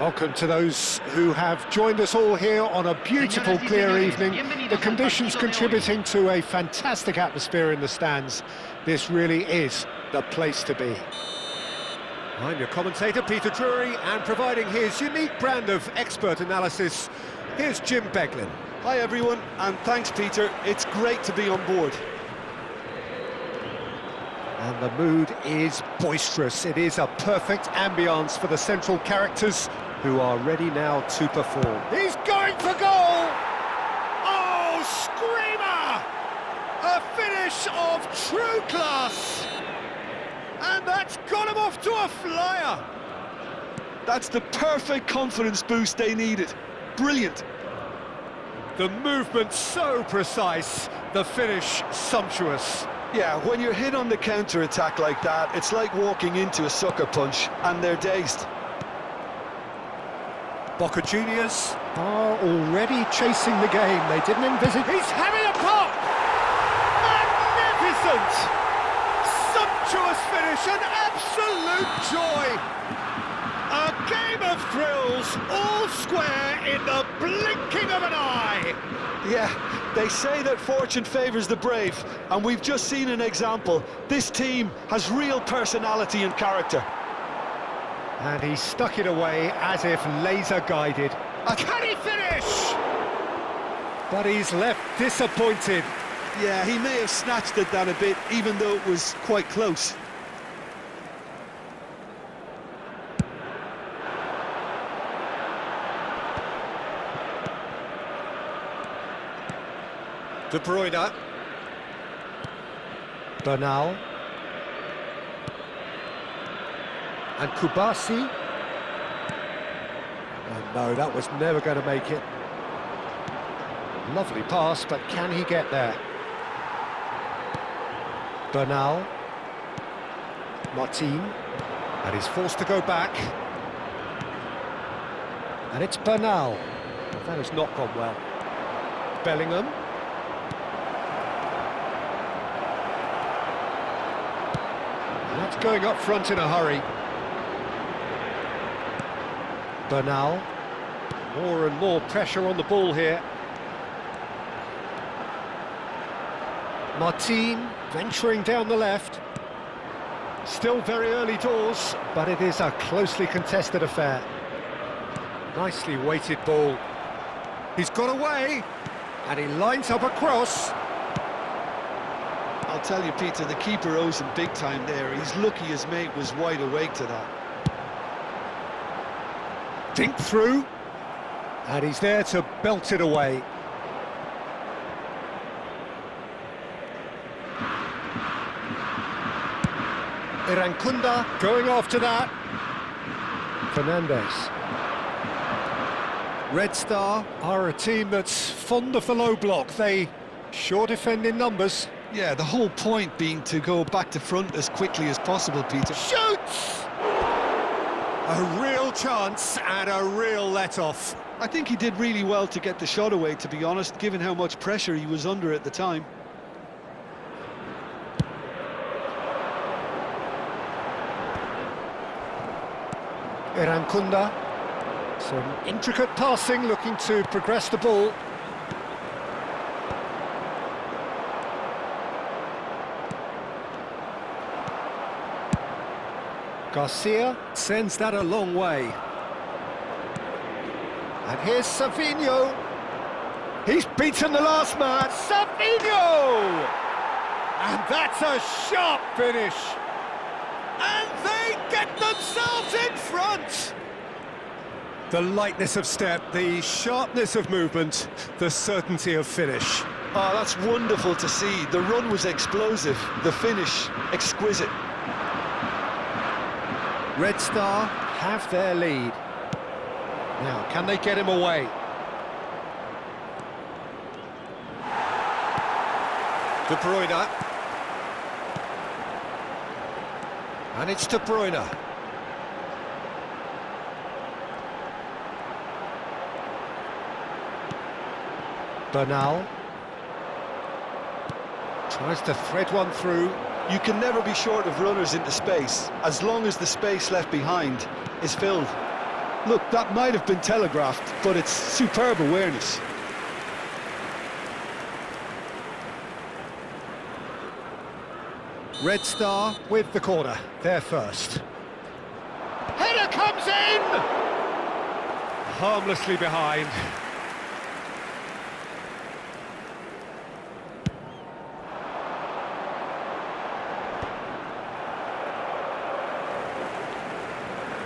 Welcome to those who have joined us all here on a beautiful, clear evening. The conditions contributing to a fantastic atmosphere in the stands. This really is the place to be. I'm your commentator, Peter Drury, and providing his unique brand of expert analysis, here's Jim Beglin. Hi everyone, and thanks Peter, it's great to be on board. And the mood is boisterous. It is a perfect ambience for the central characters who are ready now to perform. He's going for goal! Oh, screamer! A finish of true class! And that's got him off to a flyer! That's the perfect confidence boost they needed. Brilliant. The movement so precise, the finish sumptuous. Yeah, when you're hit on the counter-attack like that, it's like walking into a sucker punch, and they're dazed. Boca Juniors are already chasing the game. They didn't envisage... He's having a pop! Magnificent! Sumptuous finish, an absolute joy! A game of thrills, all square in the blinking of an eye! Yeah, they say that fortune favours the brave, and we've just seen an example. This team has real personality and character. And he stuck it away as if laser-guided. Can he finish? But he's left disappointed. Yeah, he may have snatched at that a bit, even though it was quite close. De Bruyne. Bernal. And Kubasi. Oh no, that was never going to make it. Lovely pass, but can he get there? Bernal. Martin. And he's forced to go back. And it's Bernal. That has not gone well. Bellingham. That's going up front in a hurry. Bernal. More and more pressure on the ball here. Martin venturing down the left. Still very early doors, but it is a closely contested affair. Nicely weighted ball. He's got away, and he lines up a cross. I'll tell you, Peter, the keeper owes him big time there. He's lucky his mate was wide awake to that. Dink through, and he's there to belt it away. Irankunda going after that. Fernandez. Red Star are a team that's fond of the low block. They sure defend in numbers. Yeah, the whole point being to go back to front as quickly as possible, Peter. Shoots! A real chance and a real let-off. I think he did really well to get the shot away, to be honest, given how much pressure he was under at the time. Irankunda. Some intricate passing, looking to progress the ball. Garcia sends that a long way. And here's Savinho. He's beaten the last man. Savinho! And that's a sharp finish. And they get themselves in front. The lightness of step, the sharpness of movement, the certainty of finish. Oh, that's wonderful to see. The run was explosive, the finish exquisite. Red Star have their lead. Now, can they get him away? De Bruyne. And it's De Bruyne. Bernal. Tries to thread one through. You can never be short of runners into space, as long as the space left behind is filled. Look, that might have been telegraphed, but it's superb awareness. Red Star with the corner, there first. Header comes in! Harmlessly behind.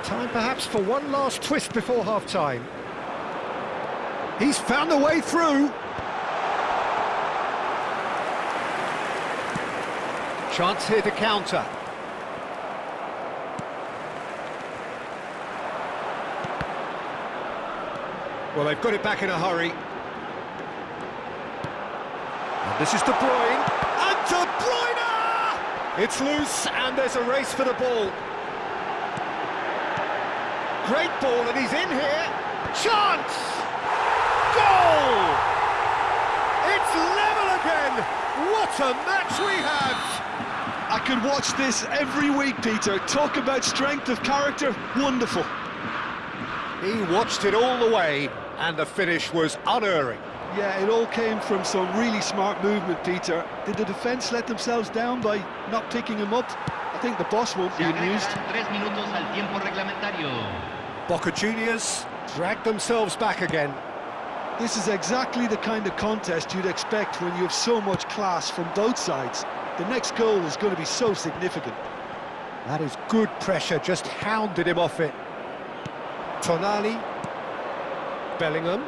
Time perhaps for one last twist before half-time. He's found a way through. Chance here to counter. Well, they've got it back in a hurry. And this is De Bruyne. And De Bruyne! It's loose, and there's a race for the ball. Great ball, and he's in here. Chance! Goal! It's level again! What a match we have! I could watch this every week, Peter. Talk about strength of character, wonderful. He watched it all the way, and the finish was unerring. Yeah, it all came from some really smart movement, Peter. Did the defence let themselves down by not picking him up? I think the boss won't be amused. Boca Juniors dragged themselves back again. This is exactly the kind of contest you'd expect when you have so much class from both sides. The next goal is going to be so significant. That is good pressure, just hounded him off it. Tonali. Bellingham.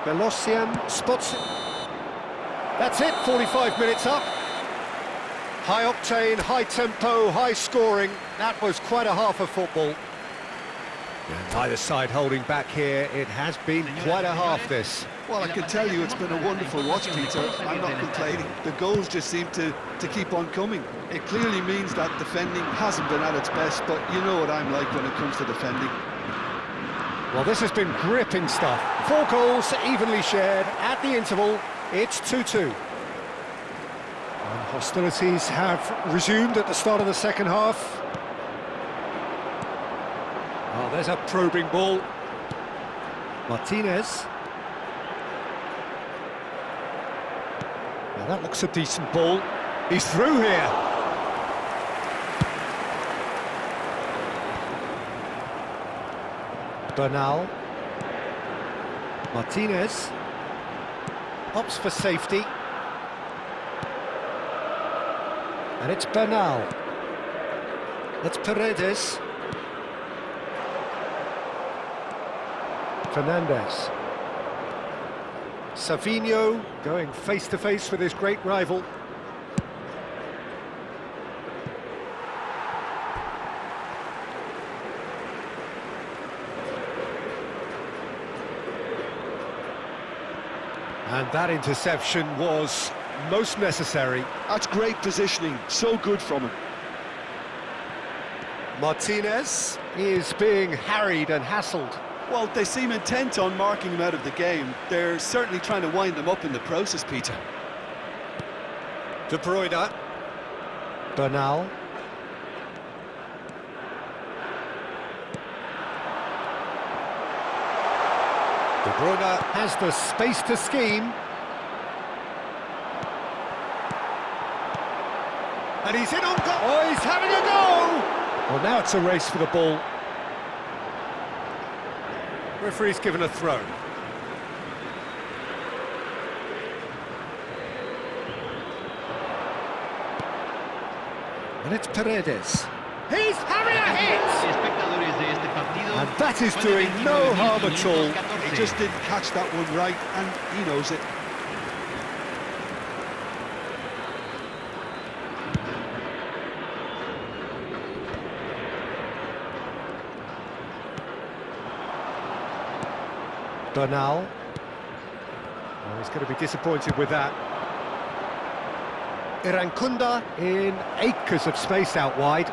Belocian spots it. That's it, 45 minutes up. High octane, high tempo, high scoring. That was quite a half of football. And either side holding back here. It has been quite a half, this. Well, I can tell you it's been a wonderful watch, Peter. I'm not complaining. The goals just seem to keep on coming. It clearly means that defending hasn't been at its best, but you know what I'm like when it comes to defending. Well, this has been gripping stuff. 4 goals evenly shared. At the interval, it's 2-2. And hostilities have resumed at the start of the second half. Oh, there's a probing ball. Martinez. Now that looks a decent ball. He's through here. Bernal. Martinez. Opts for safety. And it's Bernal. That's Paredes. Fernandez. Savinho going face-to-face with his great rival. And that interception was most necessary. That's great positioning, so good from him. Martinez is being harried and hassled. Well, they seem intent on marking him out of the game. They're certainly trying to wind him up in the process, Peter. De Bruyne. Bernal. De Bruyne has the space to scheme. And he's in on goal. Oh, he's having a go! Well, now it's a race for the ball. Referee's given a throw. And it's Paredes. He's having a hit! And that is doing no harm at all. He just didn't catch that one right, and he knows it. Bernal. Oh, he's going to be disappointed with that. Irankunda in acres of space out wide.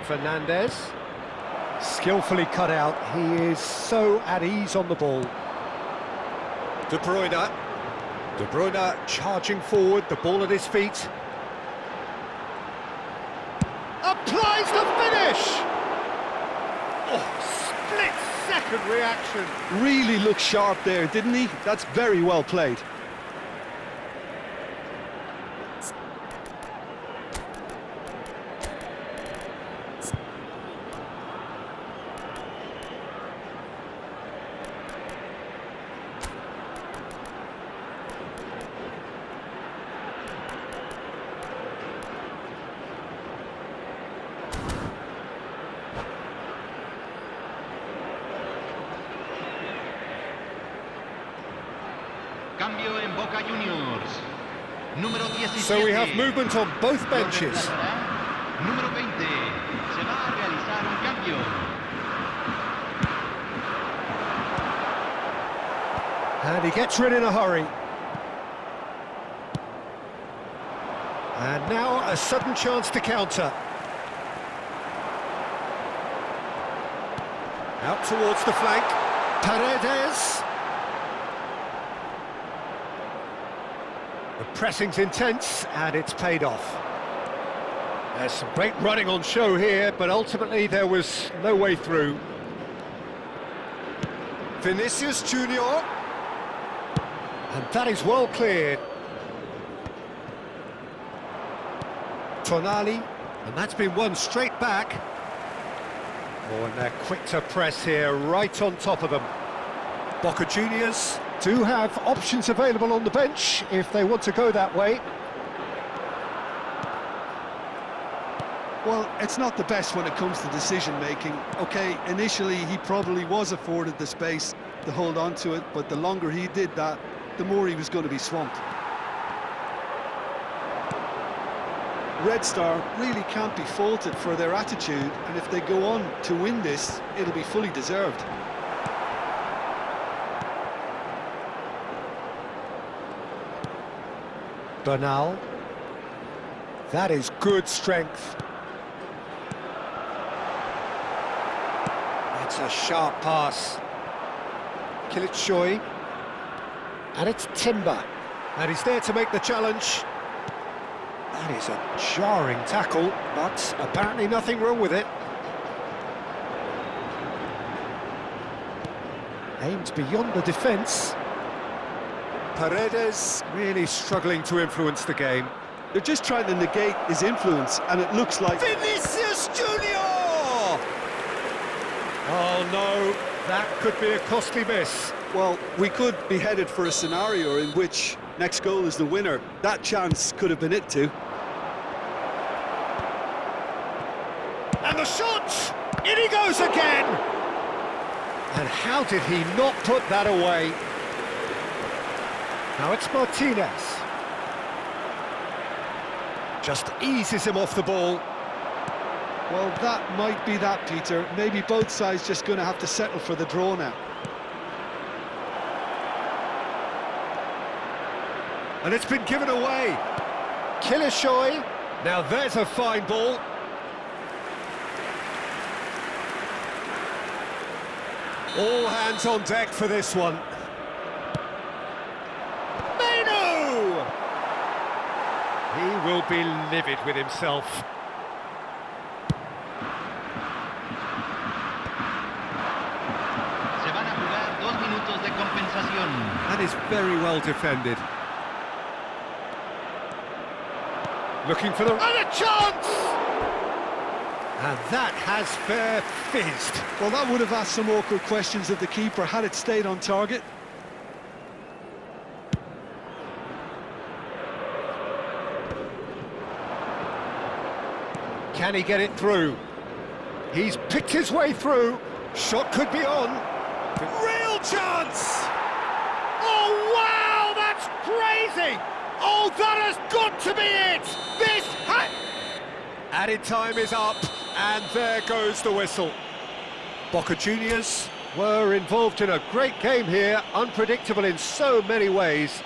Fernandez. Skillfully cut out. He is so at ease on the ball. De Bruyne. De Bruyne charging forward, the ball at his feet. applies the finish! Oh, split-second reaction. Really looked sharp there, didn't he? That's very well played. Cambio en Boca Juniors. Número 17. So we have movement on both benches. Número 20. Se va a realizar un cambio. And he gets rid in a hurry. And now a sudden chance to counter. Out towards the flank. Paredes. The pressing's intense, and it's paid off. There's some great running on show here, but ultimately there was no way through. Vinicius Junior. And that is well cleared. Tonali, and that's been won straight back. Oh, and they're quick to press here, right on top of them. Boca Juniors do have options available on the bench if they want to go that way. Well, it's not the best when it comes to decision-making. OK, initially he probably was afforded the space to hold on to it, but the longer he did that, the more he was going to be swamped. Red Star really can't be faulted for their attitude, and if they go on to win this, it'll be fully deserved. Bernal. That is good strength. That's a sharp pass. Kilitshoy. And it's Timber. And he's there to make the challenge. That is a jarring tackle, but apparently nothing wrong with it. Aimed beyond the defence. Paredes really struggling to influence the game. They're just trying to negate his influence, and it looks like... Vinicius Junior! Oh no, that could be a costly miss. Well, we could be headed for a scenario in which next goal is the winner. That chance could have been it too. And the shot! In he goes again! And how did he not put that away? Now it's Martinez. Just eases him off the ball. Well, that might be that, Peter. Maybe both sides just going to have to settle for the draw now. And it's been given away. Kilitshoy. Now there's a fine ball. All hands on deck for this one. He will be livid with himself. Se van a jugar 2 minutos de compensación. That is very well defended. Looking for the... And a chance! And that has fair fizzed. Well, that would have asked some awkward questions of the keeper had it stayed on target. Can he get it through? He's picked his way through. Shot could be on. Real chance! Oh, wow, that's crazy! Oh, that has got to be it! Added time is up, and there goes the whistle. Boca Juniors were involved in a great game here, unpredictable in so many ways.